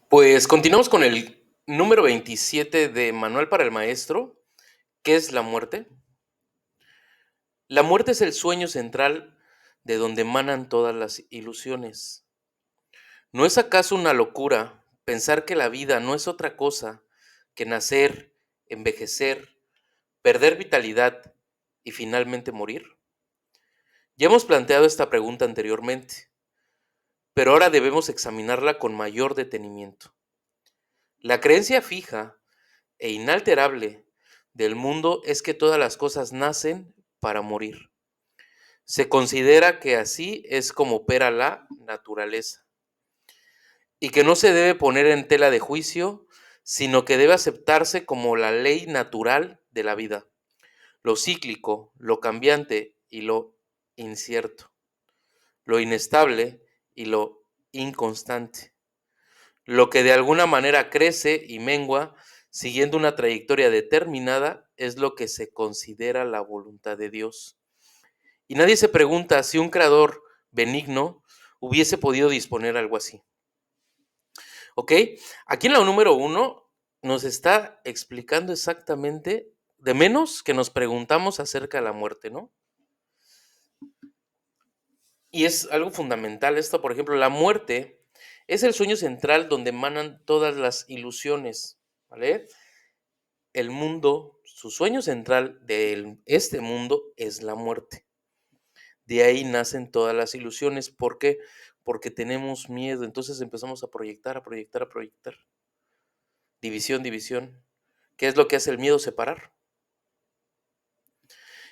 Pues continuamos con el número 27 de Manual para el Maestro. ¿Qué es la muerte? La muerte es el sueño central de donde emanan todas las ilusiones. ¿No es acaso una locura pensar que la vida no es otra cosa que nacer, envejecer, perder vitalidad y finalmente morir? Ya hemos planteado esta pregunta anteriormente, pero ahora debemos examinarla con mayor detenimiento. La creencia fija e inalterable del mundo es que todas las cosas nacen para morir. Se considera que así es como opera la naturaleza y que no se debe poner en tela de juicio, sino que debe aceptarse como la ley natural de la vida, lo cíclico, lo cambiante y lo incierto, lo inestable y lo inconstante, lo que de alguna manera crece y mengua siguiendo una trayectoria determinada es lo que se considera la voluntad de Dios. Y nadie se pregunta si un creador benigno hubiese podido disponer algo así. ¿Ok? Aquí en la número 1 nos está explicando exactamente, de menos que nos preguntamos acerca de la muerte, ¿no? Y es algo fundamental esto, por ejemplo, la muerte es el sueño central donde emanan todas las ilusiones, ¿vale? El mundo, su sueño central de este mundo es la muerte. De ahí nacen todas las ilusiones. ¿Por qué? Porque tenemos miedo. Entonces empezamos a proyectar, a proyectar, a proyectar. División, división. ¿Qué es lo que hace el miedo? Separar.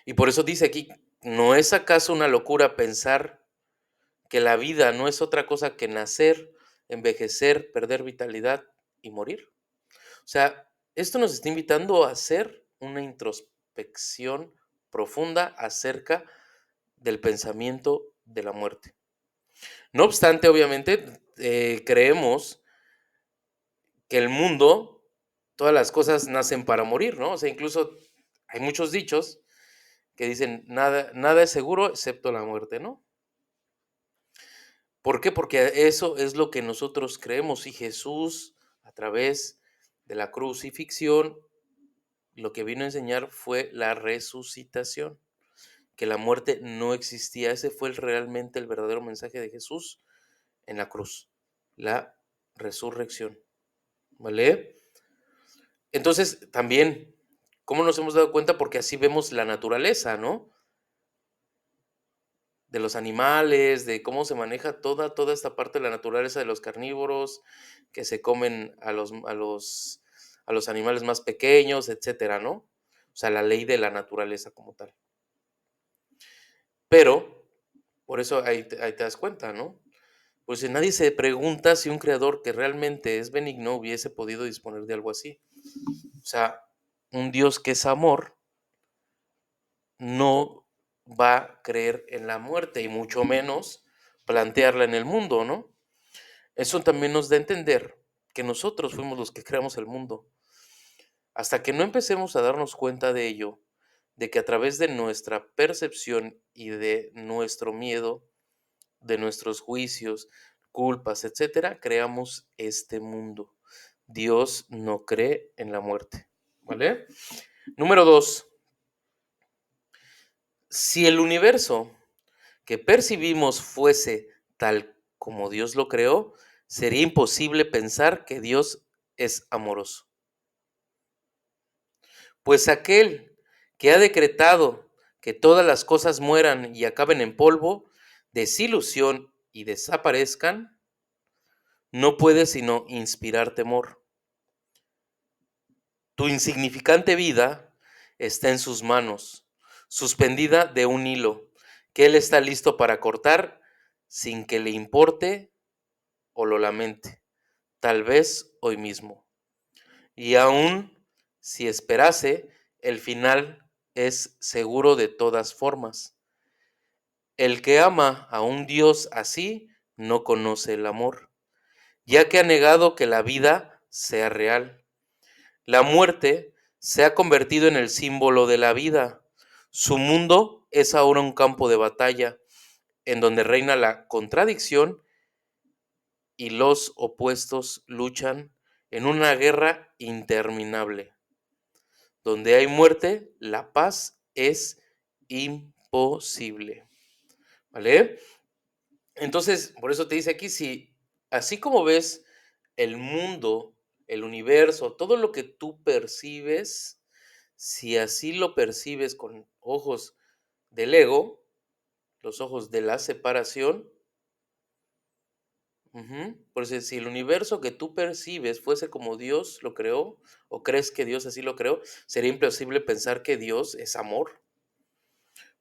Y por eso dice aquí, ¿no es acaso una locura pensar que la vida no es otra cosa que nacer, envejecer, perder vitalidad y morir? O sea, esto nos está invitando a hacer una introspección profunda acerca del pensamiento de la muerte. No obstante, obviamente, creemos que el mundo, todas las cosas nacen para morir, ¿no? O sea, incluso hay muchos dichos que dicen, nada, nada es seguro excepto la muerte, ¿no? ¿Por qué? Porque eso es lo que nosotros creemos y Jesús, a través de la crucifixión, lo que vino a enseñar fue la resucitación, que la muerte no existía. Ese fue realmente el verdadero mensaje de Jesús en la cruz, la resurrección, ¿vale? Entonces, también, ¿cómo nos hemos dado cuenta? Porque así vemos la naturaleza, ¿no? De los animales, de cómo se maneja toda esta parte de la naturaleza de los carnívoros, que se comen a los animales más pequeños, etcétera, ¿no? O sea, la ley de la naturaleza como tal. Pero, por eso ahí te das cuenta, ¿no? Pues si nadie se pregunta si un creador que realmente es benigno hubiese podido disponer de algo así. O sea, un Dios que es amor no va a creer en la muerte y mucho menos plantearla en el mundo, ¿no? Eso también nos da a entender que nosotros fuimos los que creamos el mundo. Hasta que no empecemos a darnos cuenta de ello, de que a través de nuestra percepción y de nuestro miedo, de nuestros juicios, culpas, etcétera, creamos este mundo. Dios no cree en la muerte, ¿vale? Número 2. Si el universo que percibimos fuese tal como Dios lo creó, sería imposible pensar que Dios es amoroso. Pues aquel que ha decretado que todas las cosas mueran y acaben en polvo, desilusión y desaparezcan, no puede sino inspirar temor. Tu insignificante vida está en sus manos, suspendida de un hilo, que Él está listo para cortar sin que le importe o lo lamente, tal vez hoy mismo. Y aun si esperase, el final es seguro de todas formas. El que ama a un Dios así no conoce el amor, ya que ha negado que la vida sea real. La muerte se ha convertido en el símbolo de la vida. Su mundo es ahora un campo de batalla en donde reina la contradicción y los opuestos luchan en una guerra interminable. Donde hay muerte, la paz es imposible. ¿Vale? Entonces, por eso te dice aquí, si así como ves el mundo, el universo, todo lo que tú percibes, si así lo percibes con ojos del ego, los ojos de la separación, por eso si el universo que tú percibes fuese como Dios lo creó, o crees que Dios así lo creó, sería imposible pensar que Dios es amor.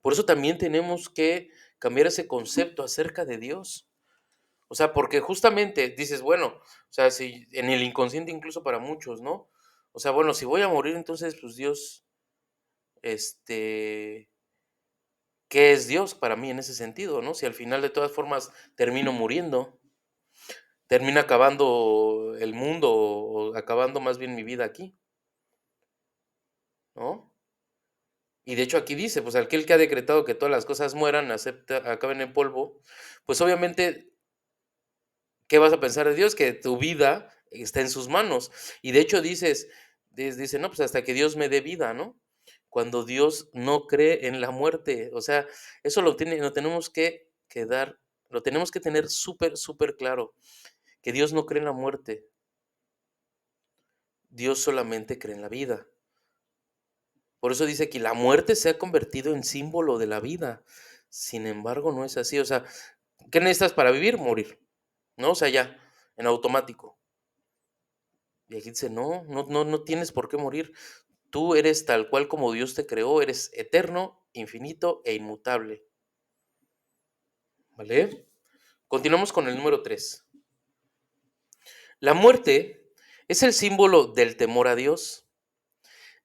Por eso también tenemos que cambiar ese concepto acerca de Dios. O sea, porque justamente dices, bueno, o sea, si en el inconsciente incluso para muchos, ¿no? O sea, bueno, si voy a morir, entonces, pues Dios, este, ¿qué es Dios para mí en ese sentido, no? Si al final de todas formas termino muriendo, termina acabando el mundo o acabando más bien mi vida aquí, ¿no? Y de hecho aquí dice, pues aquel que ha decretado que todas las cosas mueran, acepta, acaben en polvo, pues obviamente, ¿qué vas a pensar de Dios? Que tu vida está en sus manos. Y de hecho dice, no, pues hasta que Dios me dé vida, ¿no? Cuando Dios no cree en la muerte. O sea, eso lo tenemos que quedar, lo tenemos que tener súper, súper claro, que Dios no cree en la muerte. Dios solamente cree en la vida. Por eso dice que la muerte se ha convertido en símbolo de la vida. Sin embargo, no es así. O sea, ¿qué necesitas para vivir? Morir, ¿no? O sea, ya, en automático. Y aquí dice, no tienes por qué morir. Tú eres tal cual como Dios te creó, eres eterno, infinito e inmutable. ¿Vale? Continuamos con el número 3. La muerte es el símbolo del temor a Dios.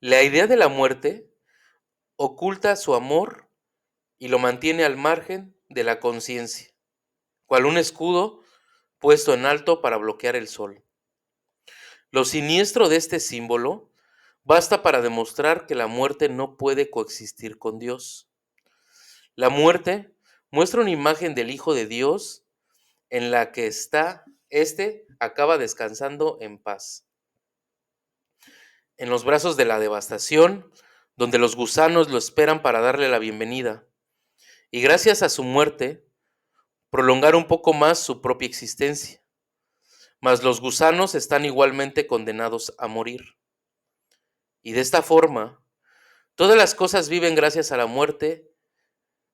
La idea de la muerte oculta su amor y lo mantiene al margen de la conciencia, cual un escudo puesto en alto para bloquear el sol. Lo siniestro de este símbolo basta para demostrar que la muerte no puede coexistir con Dios. La muerte muestra una imagen del Hijo de Dios en la que acaba descansando en paz, en los brazos de la devastación, donde los gusanos lo esperan para darle la bienvenida, y gracias a su muerte, prolongar un poco más su propia existencia. Mas los gusanos están igualmente condenados a morir. Y de esta forma, todas las cosas viven gracias a la muerte.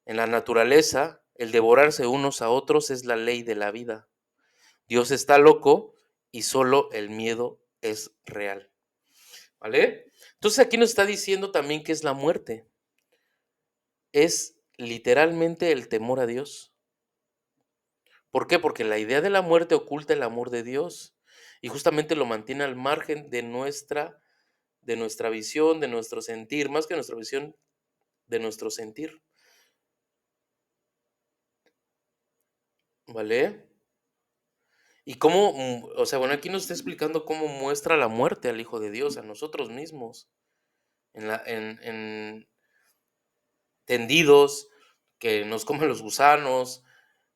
En la naturaleza, el devorarse unos a otros es la ley de la vida. Dios está loco y solo el miedo es real. ¿Vale? Entonces aquí nos está diciendo también que es la muerte. Es literalmente el temor a Dios. ¿Por qué? Porque la idea de la muerte oculta el amor de Dios y justamente lo mantiene al margen de nuestra visión, de nuestro sentir, más que nuestra visión, de nuestro sentir. ¿Vale? Y cómo, o sea, bueno, aquí nos está explicando cómo muestra la muerte al Hijo de Dios, a nosotros mismos, en tendidos, que nos comen los gusanos,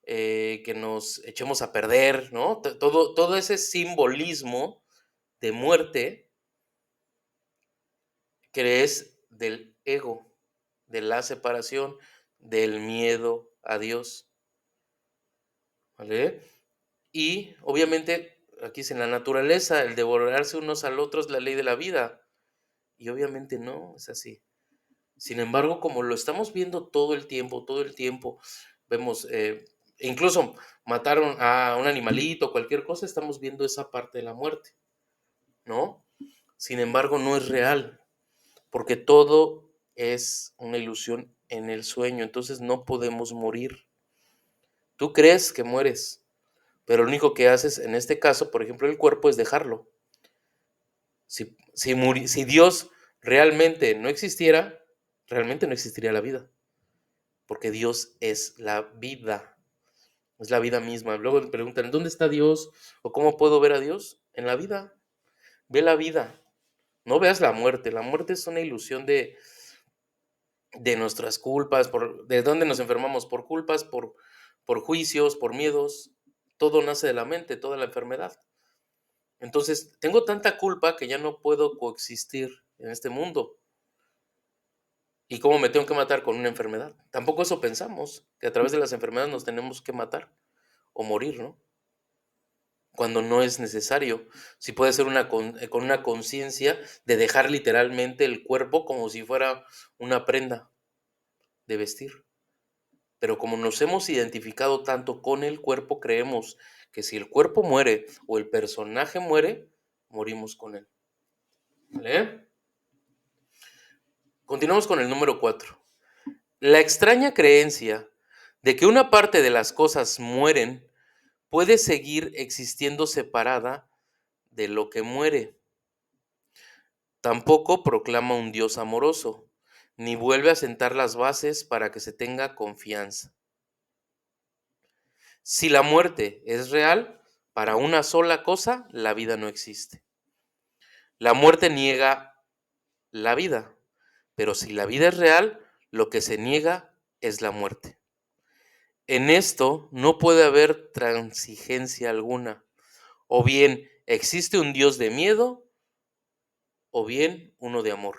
que nos echemos a perder, ¿no? Todo ese simbolismo de muerte que es del ego, de la separación, del miedo a Dios, ¿vale? Y obviamente, aquí dice, en la naturaleza, el devorarse unos al otro es la ley de la vida. Y obviamente no, es así. Sin embargo, como lo estamos viendo todo el tiempo, vemos, incluso mataron a un animalito, cualquier cosa, estamos viendo esa parte de la muerte, ¿no? Sin embargo, no es real, porque todo es una ilusión en el sueño, entonces no podemos morir. Tú crees que mueres, pero lo único que haces en este caso, por ejemplo, el cuerpo es dejarlo. Si Dios realmente no existiría la vida, porque Dios es la vida misma. Luego me preguntan, ¿dónde está Dios? ¿O cómo puedo ver a Dios? En la vida, ve la vida, no veas la muerte es una ilusión de nuestras culpas, de dónde nos enfermamos, por culpas, por juicios, por miedos. todo nace de la mente, toda la enfermedad. Entonces, tengo tanta culpa que ya no puedo coexistir en este mundo. ¿Y cómo me tengo que matar con una enfermedad? Tampoco eso pensamos, que a través de las enfermedades nos tenemos que matar o morir, ¿no? Cuando no es necesario. Sí puede ser con una conciencia de dejar literalmente el cuerpo como si fuera una prenda de vestir. Pero como nos hemos identificado tanto con el cuerpo, creemos que si el cuerpo muere o el personaje muere, morimos con él. ¿Vale? Continuamos con el número 4. La extraña creencia de que una parte de las cosas mueren puede seguir existiendo separada de lo que muere. Tampoco proclama un Dios amoroso, ni vuelve a sentar las bases para que se tenga confianza. Si la muerte es real, para una sola cosa, la vida no existe. La muerte niega la vida, pero si la vida es real, lo que se niega es la muerte. En esto no puede haber transigencia alguna. O bien existe un Dios de miedo, o bien uno de amor.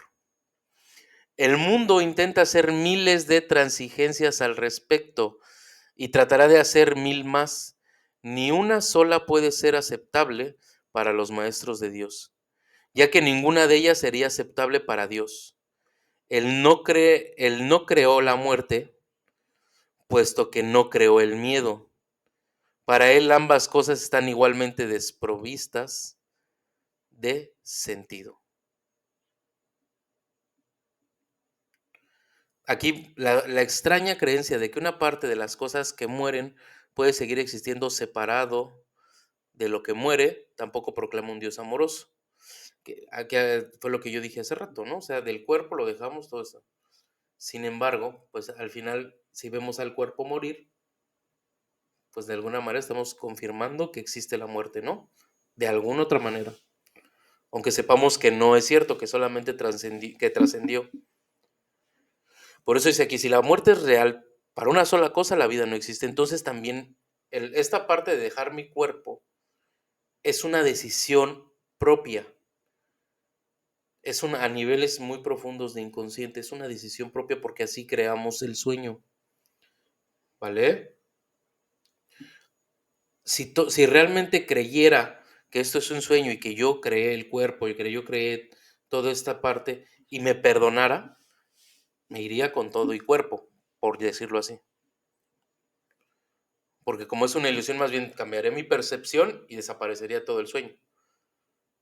El mundo intenta hacer miles de transigencias al respecto y tratará de hacer 1000 más. Ni una sola puede ser aceptable para los maestros de Dios, ya que ninguna de ellas sería aceptable para Dios. Él no creó la muerte, puesto que no creó el miedo. Para él ambas cosas están igualmente desprovistas de sentido. Aquí la extraña creencia de que una parte de las cosas que mueren puede seguir existiendo separado de lo que muere, tampoco proclama un Dios amoroso. Que, aquí fue lo que yo dije hace rato, ¿no? O sea, del cuerpo lo dejamos todo eso. Sin embargo, pues al final, si vemos al cuerpo morir, pues de alguna manera estamos confirmando que existe la muerte, ¿no? De alguna otra manera. Aunque sepamos que no es cierto, que solamente trascendió. Por eso dice aquí, si la muerte es real, para una sola cosa la vida no existe. Entonces también esta parte de dejar mi cuerpo es una decisión propia. A niveles muy profundos de inconsciente, es una decisión propia porque así creamos el sueño. ¿Vale? Si realmente creyera que esto es un sueño y que yo creé el cuerpo y que yo creé toda esta parte y me perdonara, me iría con todo y cuerpo, por decirlo así. Porque como es una ilusión, más bien cambiaré mi percepción y desaparecería todo el sueño.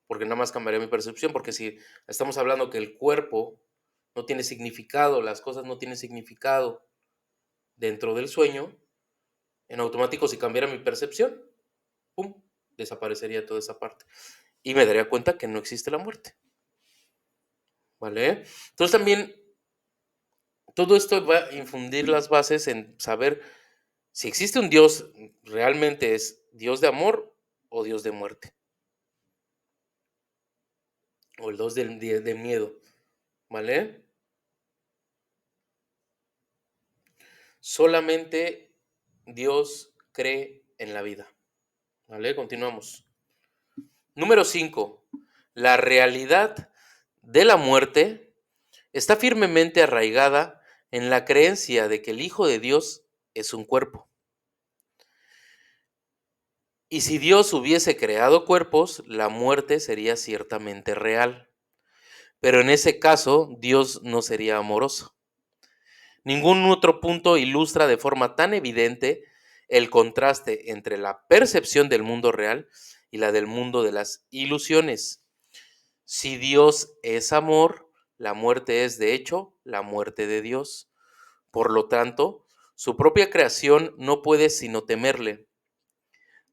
Porque nada más cambiaría mi percepción, porque si estamos hablando que el cuerpo no tiene significado, las cosas no tienen significado dentro del sueño, en automático si cambiara mi percepción, ¡pum!, desaparecería toda esa parte. Y me daría cuenta que no existe la muerte. ¿Vale? Entonces también todo esto va a infundir las bases en saber si existe un Dios, realmente es Dios de amor o Dios de muerte. O el Dios de miedo. ¿Vale? Solamente Dios cree en la vida. ¿Vale? Continuamos. Número 5. La realidad de la muerte está firmemente arraigada en la creencia de que el Hijo de Dios es un cuerpo. Y si Dios hubiese creado cuerpos, la muerte sería ciertamente real. Pero en ese caso, Dios no sería amoroso. Ningún otro punto ilustra de forma tan evidente el contraste entre la percepción del mundo real y la del mundo de las ilusiones. Si Dios es amor, la muerte es de hecho la muerte de Dios. Por lo tanto, su propia creación no puede sino temerle.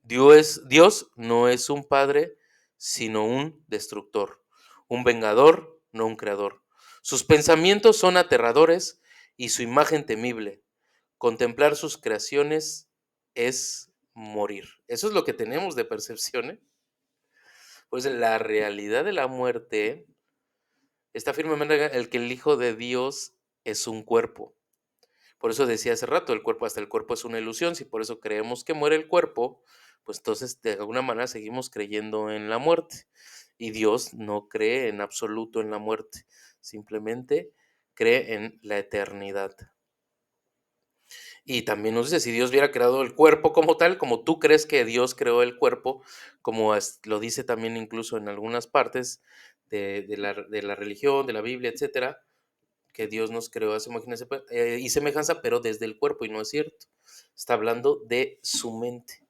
Dios no es un padre, sino un destructor, un vengador, no un creador. Sus pensamientos son aterradores y su imagen temible. Contemplar sus creaciones es morir. Eso es lo que tenemos de percepción, ¿eh? Pues la realidad de la muerte está firmemente el que el Hijo de Dios es un cuerpo. Por eso decía hace rato, hasta el cuerpo es una ilusión. Si por eso creemos que muere el cuerpo, pues entonces de alguna manera seguimos creyendo en la muerte. Y Dios no cree en absoluto en la muerte, simplemente cree en la eternidad. Y también nos dice, si Dios hubiera creado el cuerpo como tal, como tú crees que Dios creó el cuerpo, como lo dice también incluso en algunas partes de la religión, de la Biblia, etcétera, que Dios nos creó a su imagen y semejanza, pero desde el cuerpo, y no es cierto. Está hablando de su mente.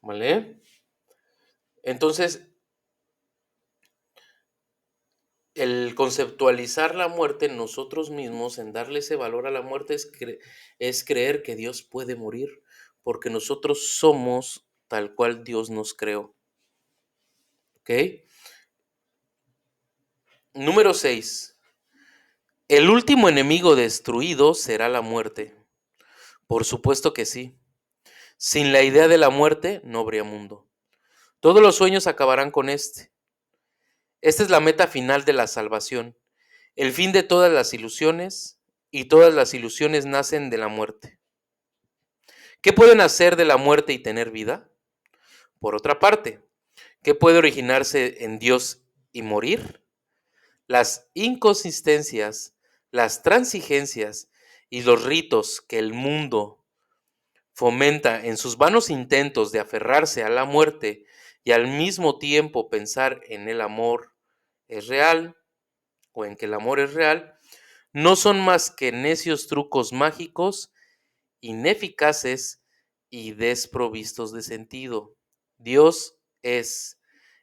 ¿Vale? Entonces, el conceptualizar la muerte en nosotros mismos, en darle ese valor a la muerte, es creer que Dios puede morir, porque nosotros somos tal cual Dios nos creó. ¿Ok? Número 6. ¿El último enemigo destruido será la muerte? Por supuesto que sí. Sin la idea de la muerte no habría mundo. Todos los sueños acabarán con este. Esta es la meta final de la salvación, el fin de todas las ilusiones, y todas las ilusiones nacen de la muerte. ¿Qué pueden hacer de la muerte y tener vida? Por otra parte, ¿qué puede originarse en Dios y morir? Las inconsistencias, las transigencias y los ritos que el mundo fomenta en sus vanos intentos de aferrarse a la muerte y al mismo tiempo pensar en el amor es real o en que el amor es real, no son más que necios trucos mágicos, ineficaces y desprovistos de sentido. Dios es,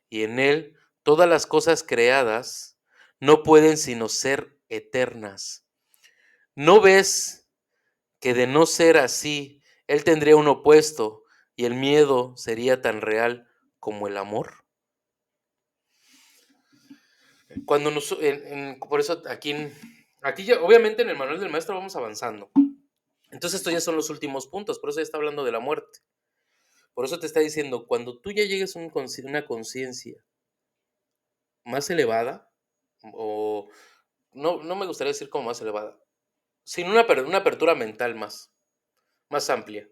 y en Él todas las cosas creadas no pueden sino ser eternas. ¿No ves que de no ser así, Él tendría un opuesto y el miedo sería tan real como el amor? Por eso aquí ya, obviamente en el manual del maestro vamos avanzando. Entonces estos ya son los últimos puntos, por eso ya está hablando de la muerte. Por eso te está diciendo, cuando tú ya llegues a una conciencia más elevada, o no me gustaría decir como más elevada, sino una apertura mental más amplia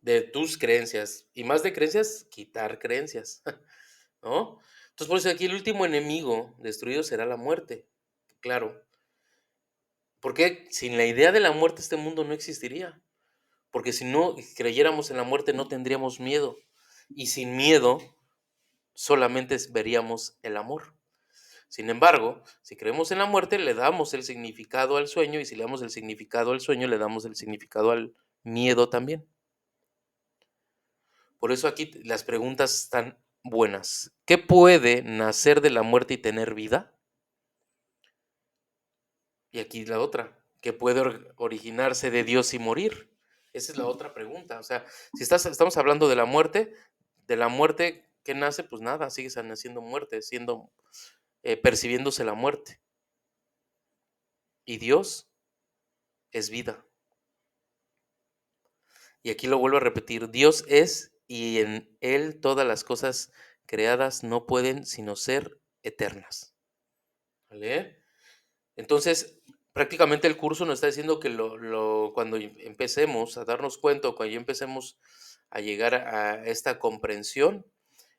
de tus creencias, y más de creencias, quitar creencias, ¿no? Entonces por eso aquí el último enemigo destruido será la muerte, claro, porque sin la idea de la muerte este mundo no existiría. Porque si no creyéramos en la muerte no tendríamos miedo. Y sin miedo solamente veríamos el amor. Sin embargo, si creemos en la muerte, le damos el significado al sueño, y si le damos el significado al sueño, le damos el significado al miedo también. Por eso aquí las preguntas están buenas. ¿Qué puede nacer de la muerte y tener vida? Y aquí la otra. ¿Qué puede originarse de Dios y morir? Esa es la otra pregunta. O sea, si estamos hablando de la muerte, ¿qué nace? Pues nada, sigue naciendo muerte, percibiéndose la muerte. Y Dios es vida. Y aquí lo vuelvo a repetir, Dios es, y en Él todas las cosas creadas no pueden sino ser eternas. ¿Vale? Entonces, prácticamente el curso nos está diciendo que cuando empecemos a darnos cuenta, o cuando ya empecemos a llegar a esta comprensión,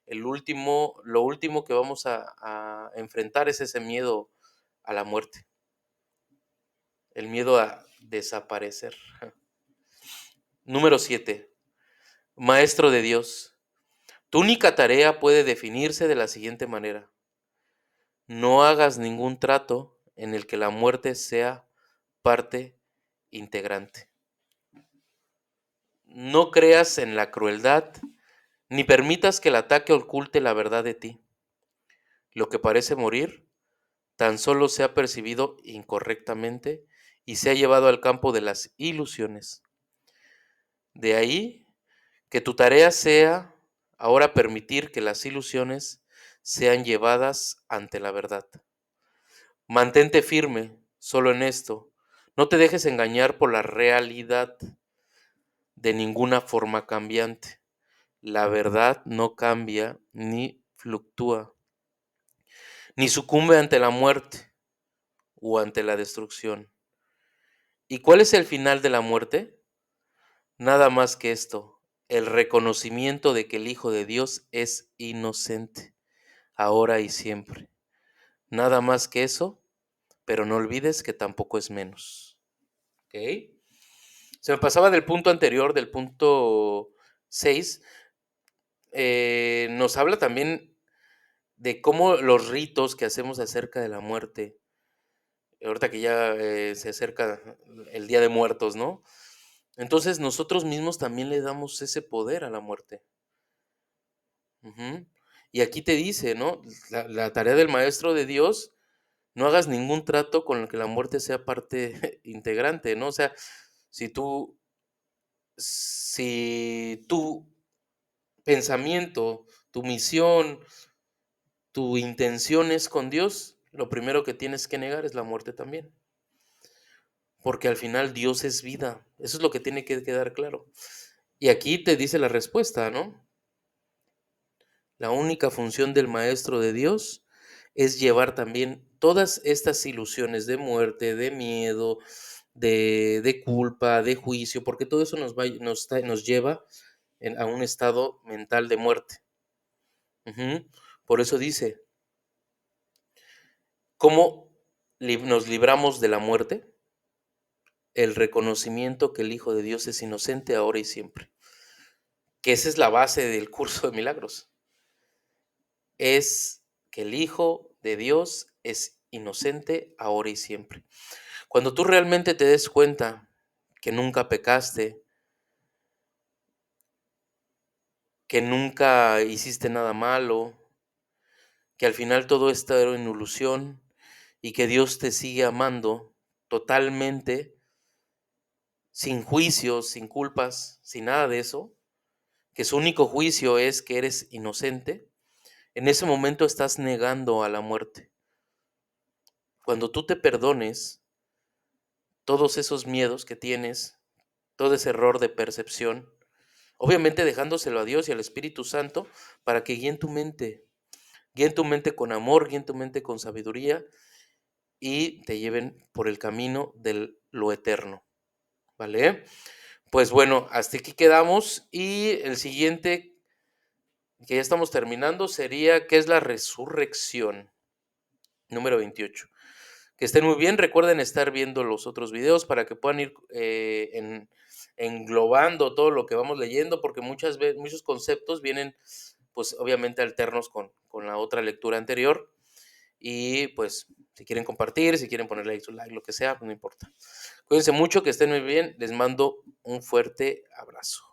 lo último que vamos a enfrentar es ese miedo a la muerte, el miedo a desaparecer. Número 7. Maestro de Dios. Tu única tarea puede definirse de la siguiente manera: no hagas ningún trato en el que la muerte sea parte integrante. No creas en la crueldad, ni permitas que el ataque oculte la verdad de ti. Lo que parece morir tan solo se ha percibido incorrectamente y se ha llevado al campo de las ilusiones. De ahí que tu tarea sea ahora permitir que las ilusiones sean llevadas ante la verdad. Mantente firme solo en esto. No te dejes engañar por la realidad de ninguna forma cambiante. La verdad no cambia ni fluctúa, ni sucumbe ante la muerte o ante la destrucción. ¿Y cuál es el final de la muerte? Nada más que esto, el reconocimiento de que el Hijo de Dios es inocente, ahora y siempre. Nada más que eso, pero no olvides que tampoco es menos. ¿Ok? Se me pasaba del punto anterior, del punto 6. Nos habla también de cómo los ritos que hacemos acerca de la muerte, ahorita que ya se acerca el Día de Muertos, ¿no? Entonces nosotros mismos también le damos ese poder a la muerte. Ujú. Y aquí te dice, ¿no? La tarea del maestro de Dios, no hagas ningún trato con el que la muerte sea parte integrante, ¿no? O sea, si tú, si tu pensamiento, tu misión, tu intención es con Dios, lo primero que tienes que negar es la muerte también. Porque al final Dios es vida. Eso es lo que tiene que quedar claro. Y aquí te dice la respuesta, ¿no? La única función del maestro de Dios es llevar también todas estas ilusiones de muerte, de miedo, de culpa, de juicio, porque todo eso nos lleva a un estado mental de muerte. Ujú. Por eso dice, ¿cómo nos libramos de la muerte? El reconocimiento que el Hijo de Dios es inocente ahora y siempre. Que esa es la base del curso de milagros. Es que el Hijo de Dios es inocente ahora y siempre. Cuando tú realmente te des cuenta que nunca pecaste, que nunca hiciste nada malo, que al final todo esto era una ilusión y que Dios te sigue amando totalmente, sin juicios, sin culpas, sin nada de eso, que su único juicio es que eres inocente, en ese momento estás negando a la muerte. Cuando tú te perdones todos esos miedos que tienes, todo ese error de percepción, obviamente dejándoselo a Dios y al Espíritu Santo para que guíen tu mente con amor, guíen tu mente con sabiduría y te lleven por el camino de lo eterno, ¿vale? Pues bueno, hasta aquí quedamos y el siguiente que ya estamos terminando sería ¿qué es la resurrección? Número 28. Que estén muy bien. Recuerden estar viendo los otros videos para que puedan ir englobando todo lo que vamos leyendo, porque muchas veces, muchos conceptos vienen, pues obviamente alternos con la otra lectura anterior. Y pues, si quieren compartir, si quieren poner like, su like, lo que sea, pues no importa. Cuídense mucho, que estén muy bien. Les mando un fuerte abrazo.